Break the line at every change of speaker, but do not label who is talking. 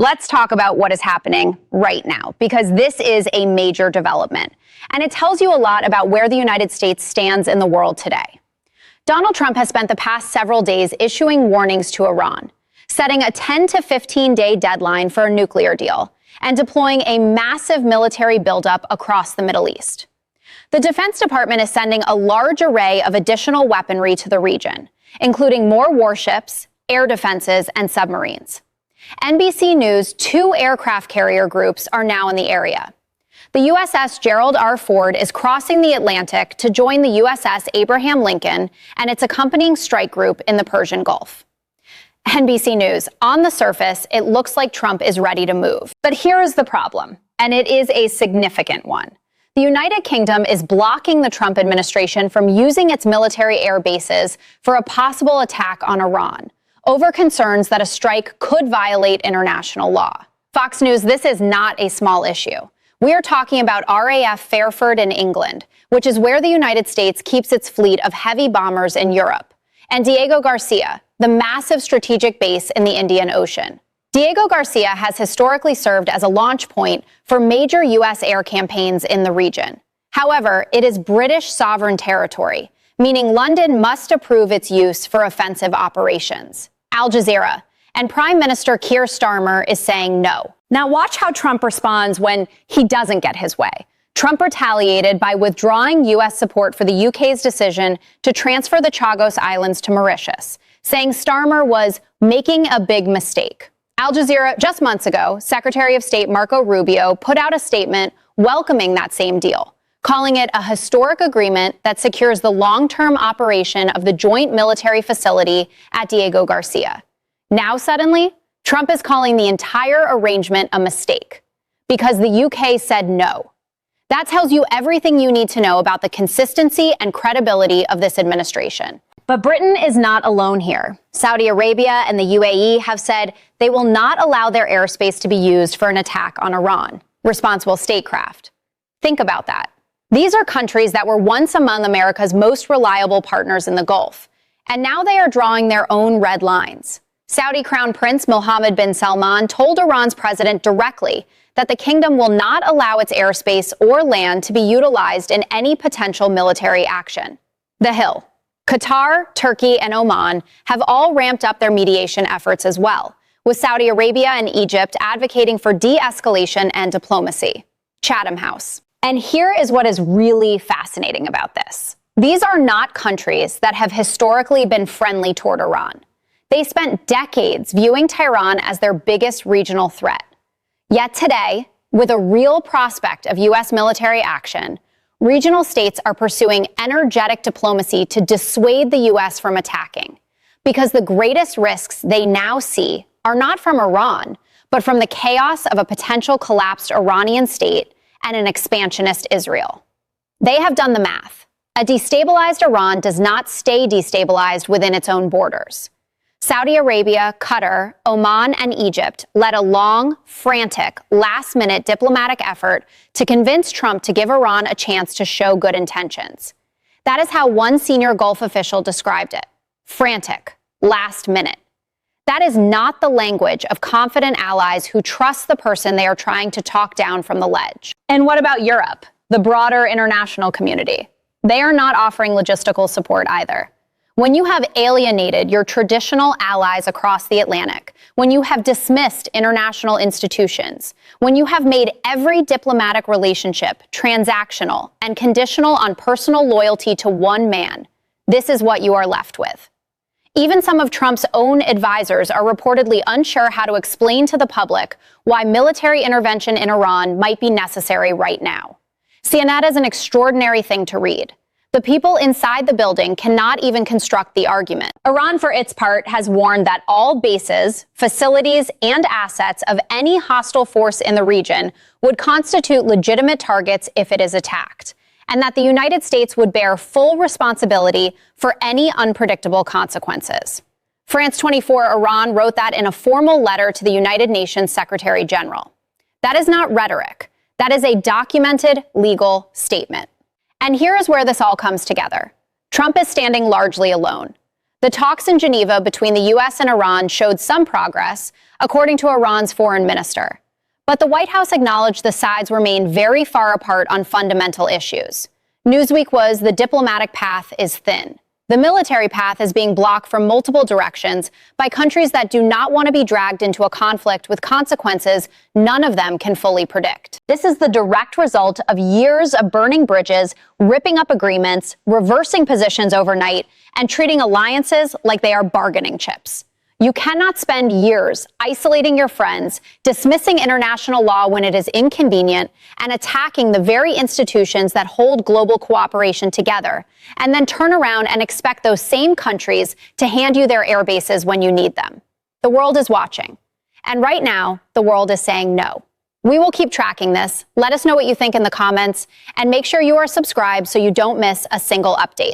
Let's talk about what is happening right now, because this is a major development, and it tells you a lot about where the United States stands in the world today. Donald Trump has spent the past several days issuing warnings to Iran, setting a 10 to 15-day deadline for a nuclear deal, and deploying a massive military buildup across the Middle East. The Defense Department is sending a large array of additional weaponry to the region, including more warships, air defenses, and submarines. NBC News' 2 aircraft carrier groups are now in the area. The USS Gerald R. Ford is crossing the Atlantic to join the USS Abraham Lincoln and its accompanying strike group in the Persian Gulf. NBC News, on the surface, it looks like Trump is ready to move. But here is the problem, and it is a significant one. The United Kingdom is blocking the Trump administration from using its military air bases for a possible attack on Iran, over concerns that a strike could violate international law. Fox News, this is not a small issue. We are talking about RAF Fairford in England, which is where the United States keeps its fleet of heavy bombers in Europe, and Diego Garcia, the massive strategic base in the Indian Ocean. Diego Garcia has historically served as a launch point for major U.S. air campaigns in the region. However, it is British sovereign territory, meaning London must approve its use for offensive operations. Al Jazeera and Prime Minister Keir Starmer is saying no. Now watch how Trump responds when he doesn't get his way. Trump retaliated by withdrawing U.S. support for the UK's decision to transfer the Chagos Islands to Mauritius, saying Starmer was making a big mistake. Al Jazeera, just months ago, Secretary of State Marco Rubio put out a statement welcoming that same deal, calling it a historic agreement that secures the long-term operation of the joint military facility at Diego Garcia. Now, suddenly, Trump is calling the entire arrangement a mistake because the UK said no. That tells you everything you need to know about the consistency and credibility of this administration. But Britain is not alone here. Saudi Arabia and the UAE have said they will not allow their airspace to be used for an attack on Iran, responsible statecraft. Think about that. These are countries that were once among America's most reliable partners in the Gulf, and now they are drawing their own red lines. Saudi Crown Prince Mohammed bin Salman told Iran's president directly that the kingdom will not allow its airspace or land to be utilized in any potential military action. The Hill. Qatar, Turkey, and Oman have all ramped up their mediation efforts as well, with Saudi Arabia and Egypt advocating for de-escalation and diplomacy. Chatham House. And here is what is really fascinating about this. These are not countries that have historically been friendly toward Iran. They spent decades viewing Tehran as their biggest regional threat. Yet today, with a real prospect of U.S. military action, regional states are pursuing energetic diplomacy to dissuade the U.S. from attacking, because the greatest risks they now see are not from Iran, but from the chaos of a potential collapsed Iranian state and an expansionist Israel. They have done the math. A destabilized Iran does not stay destabilized within its own borders. Saudi Arabia, Qatar, Oman, and Egypt led a long, frantic, last-minute diplomatic effort to convince Trump to give Iran a chance to show good intentions. That is how one senior Gulf official described it. Frantic, last minute. That is not the language of confident allies who trust the person they are trying to talk down from the ledge. And what about Europe, the broader international community? They are not offering logistical support either. When you have alienated your traditional allies across the Atlantic, when you have dismissed international institutions, when you have made every diplomatic relationship transactional and conditional on personal loyalty to one man, this is what you are left with. Even some of Trump's own advisors are reportedly unsure how to explain to the public why military intervention in Iran might be necessary right now. See, and that is an extraordinary thing to read. The people inside the building cannot even construct the argument. Iran, for its part, has warned that all bases, facilities, and assets of any hostile force in the region would constitute legitimate targets if it is attacked, and that the United States would bear full responsibility for any unpredictable consequences. France 24 Iran wrote that in a formal letter to the United Nations Secretary General. That is not rhetoric. That is a documented legal statement. And here is where this all comes together. Trump is standing largely alone. The talks in Geneva between the U.S. and Iran showed some progress, according to Iran's foreign minister. But the White House acknowledged the sides remain very far apart on fundamental issues. Newsweek was the diplomatic path is thin. The military path is being blocked from multiple directions by countries that do not want to be dragged into a conflict with consequences none of them can fully predict. This is the direct result of years of burning bridges, ripping up agreements, reversing positions overnight, and treating alliances like they are bargaining chips. You cannot spend years isolating your friends, dismissing international law when it is inconvenient, and attacking the very institutions that hold global cooperation together, and then turn around and expect those same countries to hand you their air bases when you need them. The world is watching. And right now, the world is saying no. We will keep tracking this. Let us know what you think in the comments, and make sure you are subscribed so you don't miss a single update.